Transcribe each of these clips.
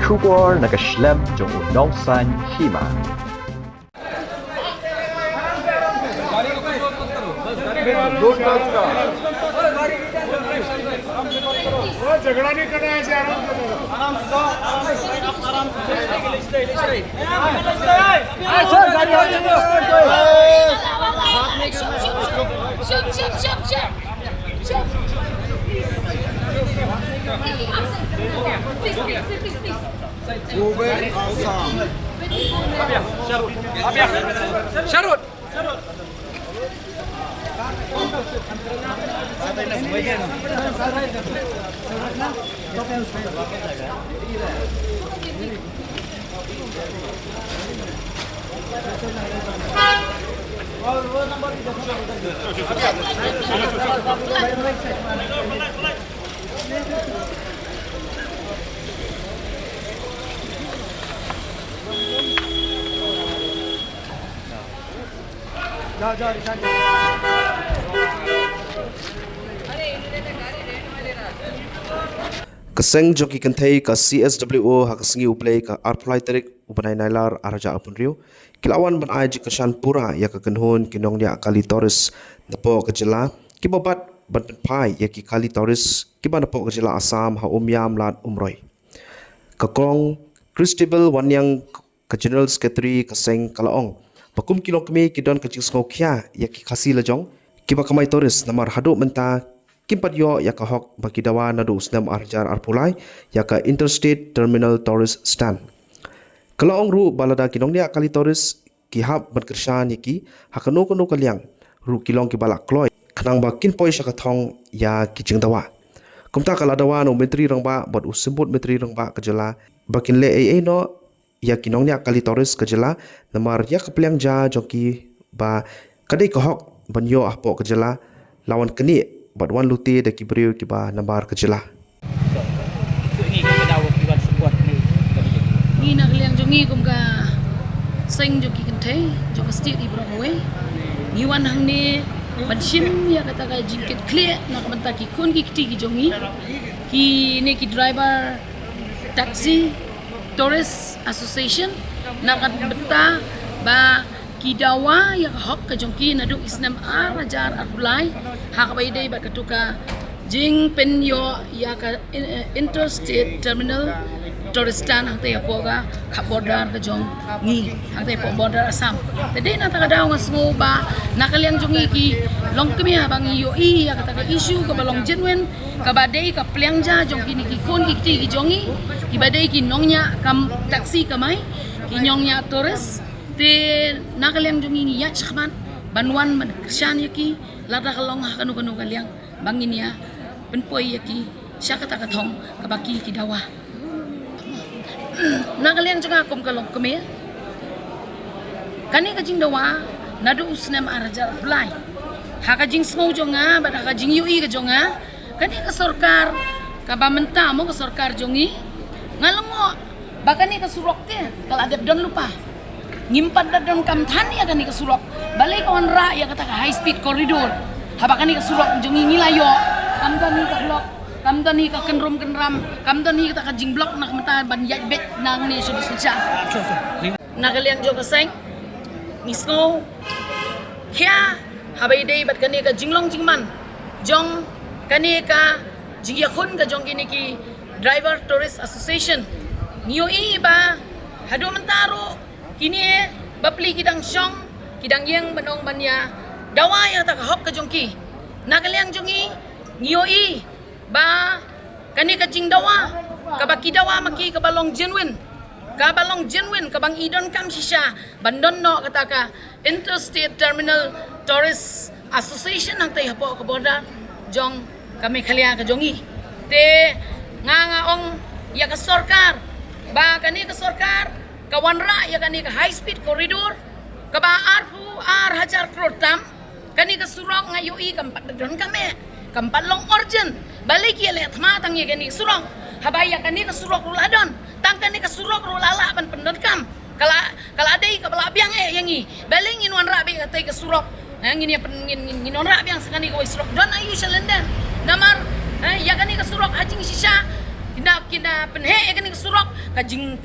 Shubor nakaslem jong unongsan hima. झगड़ा नहीं करना है, ऐसे आराम से करो। Syarut. Keseng joki kentai ka CSWO ha kesengi uplay ka arplai terik upanai nailar araja apun riu kilawan ban aji kesan pura ya ka kenhun kinong dia kali toris napo kejela kibabat ban pai ya ki kali toris kiba napo kejela asam ha umyam lat umroi kakong Christabel wanyang ka general secretary keseng kalaong pakum kilong kemi kidon kecik skokia ya ki kasi lejong kiba kamai toris namar hadu menta Kimpat yo ya ka hok bagi dawa nadu usnam arjar arpulai ya ka interstate terminal tourist stand. Kalau ru balada kinong dia kali tourist kihap berkersan yaki hakano kono kaliang ru kilong ki balak kloy kanang bakin poi syaka thong ya kijing dawa. Kumta kala dawa no menteri rang ba bot usembut menteri rang ba kejela bakin le ai no ya kinong dia kali tourist kejela namar ya kapeliang ja joki ba kadai ka hok banyo ahpo kejela lawan keni Bat wan luti de kibriu kiba nambar kejela. Ini kita dawo kiban sebuah Ni nak liang jongi kum ka seng joki kentai joka state ibro howe. Ni wan hang ni banshim ya kata ka jingket clear nak menta ki kun ki kiti ki jongi. Ki ne ki driver taxi tourist association nak benta ba kidawa yang hok ke jongki nadu isnam arajar arulai hak baidai ba katuka jing penyo ya ka interstate terminal touristan hang te poga kha border ka jong ngi hang te po border asam tadi na ta daw ngasngo ba nakaliang jongi ki long kemi habang yo ya kata ka issue ka balong genuine ka badai ka pliangja jongki ni ki kon ki jongi ki badai ki nongnya kam taxi kamai ki nongnya tourist te nakaliang jongi ni ya chkhman banwan man krisyan yaki lada kalong ha kanu kaliang bangin ya penpoi yaki syakata kathong kabaki ki dawa nakaliang jonga kum kalong keme kani kajing dawa nadu usnam araja fly ha kajing smo jonga bada kajing yui ka jonga kani ka sarkar ka bamenta mo ka sarkar jongi ngalongo bakani ka surok te kala adep don lupa ngimpat dadon kam than ya kani kesurok balai kawan ra ya kata high speed corridor haba kani kesurok jongi ngilayo kam tani ka blok kam tani ka kenrum kenram kam tani ka jing blok nak mata ban yaj bet nang ni sudah selesai nak kalian jo keseng misno kya habai dei bat kani ka jinglong jingman jong kani ka jingyakun ka jong kini ki driver tourist association niyo iba hadu mentaro kini bapli kidang syong kidang yang benong banya dawa yang tak hok ke jongki nakaliang jongi ngioi ba kani kajing dawa kabaki dawa maki kabalong genuine kabang idon kam shisha bandon no kata ka interstate terminal tourist association nang tay hapo ka border jong kami khalia ka jongi te nga ong ya ka sarkar ba kani ka sarkar kawanra ya kani ka high speed corridor kaba arpu hajar program kani ka surong ngayoi kampat don kame kampat long origin balik ya le thma tang ya kani surong habaya kani ka surok ruladon tang kani ka surok rulala ban pendekam kala adai ka bala biang yangi balik ngin wan rabi ka tai ka surok ngin ya ngin on rabi yang sakani ka surok don ayu shalendan namar ya kani ka surok hajing shisha kina penhe kan surok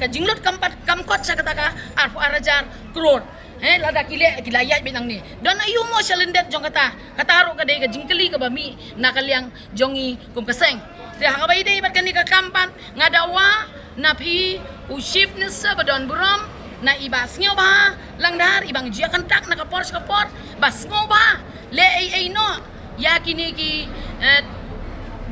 kajing lut kamkot sa kataka arfu arajar kror lada kilayat binang ni don ayu mo syalendet jong kata aro ka dei ka jingkeli ka bami nakaliang jongi kum kaseng de hakabay dei bat kani ka kampan ngadawa na phi usif nisa badon buram na ibas ngyo ba langdar ibang jia kantak na kapor bas ngo ba le ai no ya kini ki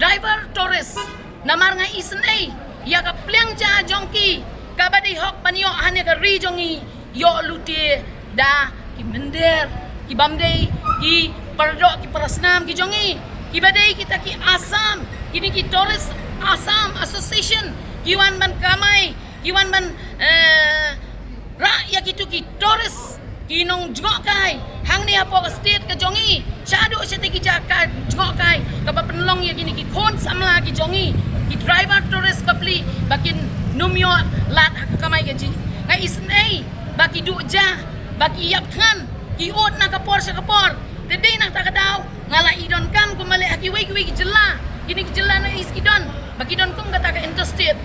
driver Torres namar nga isen ay ya ka pleng ja jongki ka badai hok panio hane ka ri jongi yo luti da ki mender ki bamdei ki pardo ki parasnam ki jongi ki badai kita ki Asam kini ki Torres Assam Association ki wan man kamai ki wan man ra ya kitu ki Torres kinong jengok kai hang ni apa state ke jongi syado syate ki jaka jengok kai ka penlong ya kini ki kon samla ki jongi ki driver Torres kapli bakin numyo lat kamai gaji ngai isnei baki duja baki yap kan ki ot na kapor sa kapor dede nak tak daw ngala idon kam kumale aki wei ki jela kini ki jela na iskidon baki don kum kata ka interstate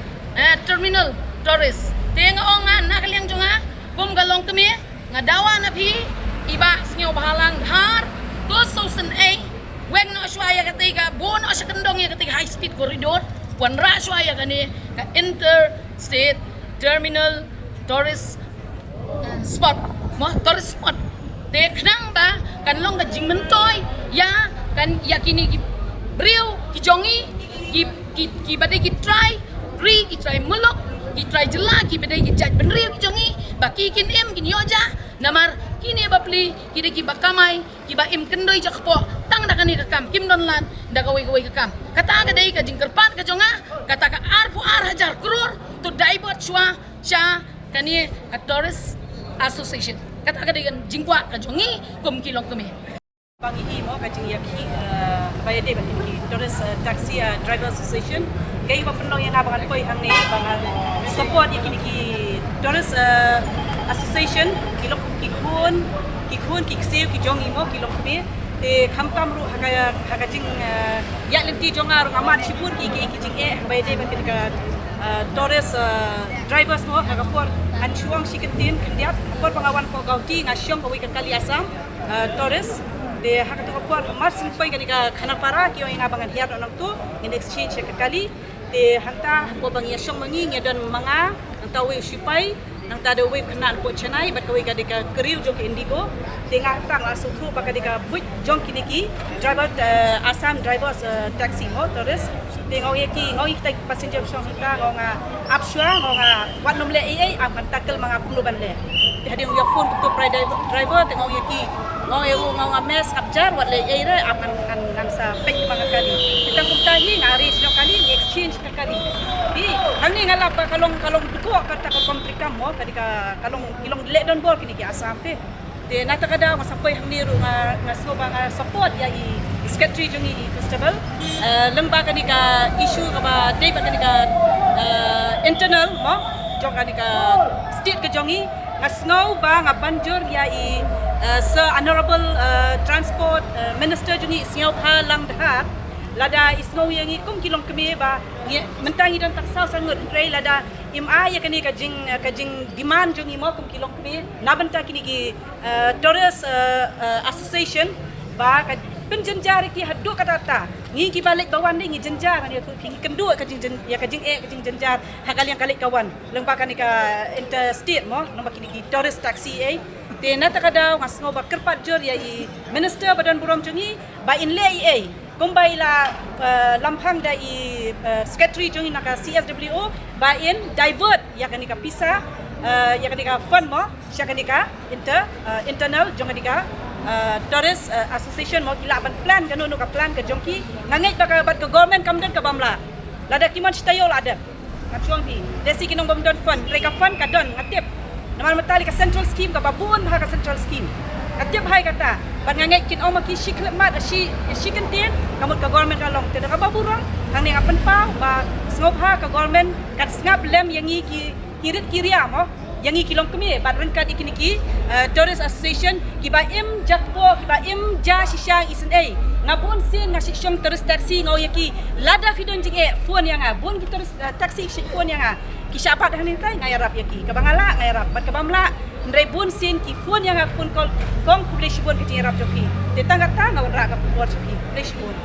terminal Torres tenga ongan nak liang jonga kum galong kemi ngadawa na phi iba snyo bahalang har 2008 weng no shwaya katika bono sa kendong ya katika high speed corridor wan ra shwaya kani ka interstate terminal Torres spot mo Torres spot te khnang ba kan long ka jingmentoy ya kan ya kini ki brio ki jongi ki badai ki try muluk ki try jela ki bedai ki jaj benriu ki jongi baki kin kin yoja namar kini bapli kini ki bakamai ki ba im kendoi jakpo tang da kani kakam kim don lan da kawai kakam kata ka dei ka jingkerpat ka jonga kata ka arfu hajar krur to daibot shwa sha kani ka Torres Association kata ka dei kan jingkwa ka jongi kum kilong kami Bangi mo kajing yaki bayade ban ki Torres Taxi Driver Association kay ba penong yang abangan koy hang ni bangan support yakini ki Torres Association kilok ki khun ki kseu ki jong imo kilok be te khamtam ru hakajing ya lenti jonga ru amat sipur ki jing bayade ban ka Torres drivers mo hagapor anchuang sikentin kendiap apor pengawan ko gauti ngasyong ko wikan kali Asam Torres de hakatu kuat mas simpai ketika Khanapara kio yang abangan hiat orang tu in exchange sekali de hanta ko bang yasong mangi ngedon manga anta we sipai nang tada we kena po Chennai bat we ketika keriu jong Indigo tengah tang langsung through ketika buit jong kiniki driver Assam drivers taxi mo Torres tengok yaki ngoi kita passenger song kita ngonga apshwa ngonga wat nomle ai akan tackle manga pulu banle hading your phone to driver tengok yaki ngau mes abjar wat le ai re akan sa pek manga kali kita kumtahi ngari sino kali exchange kali di hani ngala pa kalong duko kata ko komplika mo kadika kalong ilong le don bor kini ki Asam te de nata kada masapoy hangni ru nga soba nga support ya i secretary jongi festival lemba kadika issue ka ba dei ba kadika internal mo jong kadika state ka jongi ngasngau ba nga banjur ya i Sir Honorable Transport Minister jongi siau pha lang dhat lada isngau yang kum kilong kemi ba mentangi dan taksau sangut rei lada ima ya kani kajing demand jongi mo kum kilong kemi nabanta kini ki Torres Association ba ka penjenjar ki haduk kata ngi ki balik bawan ni ngi jenjar ni ku ki kendu kajing jenjar hakal yang kalik kawan lengpa kani ka interstate mo nombak kini ki Torres Taxi te nata kada ngasngau ba kerpat jur ya i minister badan buram jongi ba inle kumbai la lampang da i secretary jongi naka CSWO ba in divert ya kanika pisa ya kanika fund mo sya kanika internal jongi kanika Torres Association mo kila ban plan kanu ka plan ka jongki ngangai ka bat ka government kamden ka bamla lada kiman stayol ada kachuang bi desi kinong bamdon fund reka fund ka don ngatip namal matali ka central scheme ka babun ha ka central scheme ngatip hai kata ban ngangai kin oma ki shiklet mat shi kentin kamut ka government ka long te ka baburang hang ni apen pa ba ngop ha ka government kat ngap lem yangi ki kirit kiria mo yang kilong kami bat rengkat ikiniki Tourist Association kiba im jakpo kiba im ja shisang isen ngabun sin ngasishong tourist taxi ngau yaki lada fidon jing phone yang bun ki tourist taxi phone yang ki syapat hani tai ngayarap yaki kabangala ngayarap bat kabamla ndrai bun sin ki phone yang phone call kong publish bun ki rap joki tetangga ta ngau ra ka buat joki publish bun